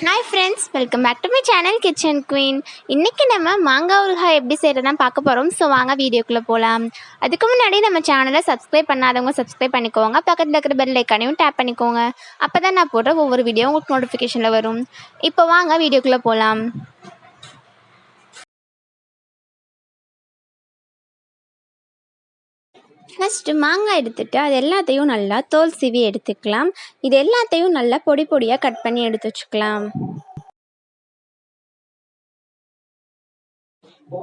Hi friends, welcome back to my channel kitchen queen. இன்றைக்கி நம்ம மாங்காய் ஊறுகாய் எப்படி செய்கிறதான் பார்க்க போகிறோம். ஸோ வாங்க வீடியோக்குள்ளே போகலாம். அதுக்கு முன்னாடி நம்ம சேனலை சப்ஸ்கிரைப் பண்ணாதவங்க சப்ஸ்கிரைப் பண்ணிக்கோங்க. பக்கத்தில் இருக்கிற பெல் ஐக்கானையும் டேப் பண்ணிக்கோங்க. அப்போ தான் நான் போடுற ஒவ்வொரு வீடியோ உங்களுக்கு நோட்டிஃபிகேஷனில் வரும். இப்போ வாங்க வீடியோக்குள்ளே போகலாம். ஃபஸ்ட்டு மாங்காய் எடுத்துகிட்டு அது எல்லாத்தையும் நல்லா தோல் சீவி எடுத்துக்கலாம். இது எல்லாத்தையும் நல்லா பொடி பொடியாக கட் பண்ணி எடுத்து வச்சுக்கலாம்.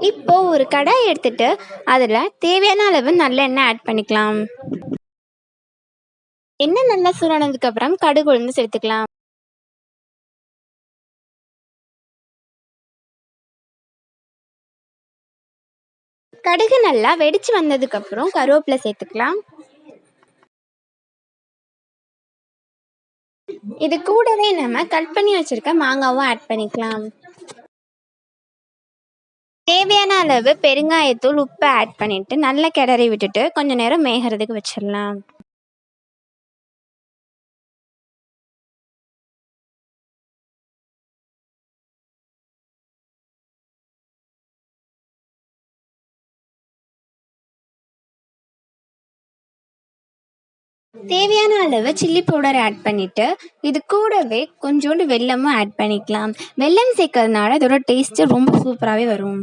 இப்போ ஒரு கடாய் எடுத்துட்டு அதில் தேவையான அளவு நல்லெண்ணெய் ஆட் பண்ணிக்கலாம். எண்ணெய் நல்லா சூடானதுக்கு அப்புறம் கடுகு உளுந்து சேர்த்துக்கலாம். கடுகு நல்லா வெடிச்சு வந்ததுக்கு அப்புறம் கருவேப்பிலை சேர்த்துக்கலாம். இது கூடவே நம்ம கட் பண்ணி வச்சிருக்க மாங்காவும் ஆட் பண்ணிக்கலாம். தேவையான அளவு பெருங்காயத்தூள், உப்பு ஆட் பண்ணிட்டு நல்லா கிளறி விட்டுட்டு கொஞ்ச நேரம் மேகிறதுக்கு வச்சிடலாம். தேவையான அளவு சில்லி பவுடர் ஆட் பண்ணிட்டு இது கூடவே கொஞ்சோண்டு வெல்லமும் ஆட் பண்ணிக்கலாம். வெல்லம் சேர்க்கறதுனால இதோட டேஸ்ட் ரொம்ப சூப்பராகவே வரும்.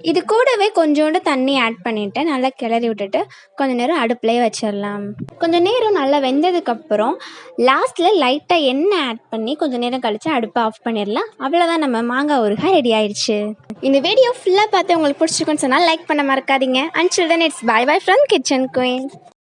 இது கூடவே கொஞ்சோண்டு தண்ணி ஆட் பண்ணிவிட்டு நல்லா கிளறி விட்டுட்டு கொஞ்ச நேரம் அடுப்புலேயே வச்சிடலாம். கொஞ்சம் நேரம் நல்லா வெந்ததுக்கப்புறம் லாஸ்ட்டில் லைட்டாக எண்ணெய் ஆட் பண்ணி கொஞ்சம் நேரம் கழித்து அடுப்பை ஆஃப் பண்ணிடலாம். அவ்வளோதான், நம்ம மாங்காய் ஊறுகாய் ரெடி ஆயிடுச்சு. இந்த வீடியோ ஃபுல்லாக பார்த்து உங்களுக்கு பிடிச்சிருக்குன்னு சொன்னால் லைக் பண்ண மறக்காதீங்க. Until then, it's bye bye from Kitchen Queen.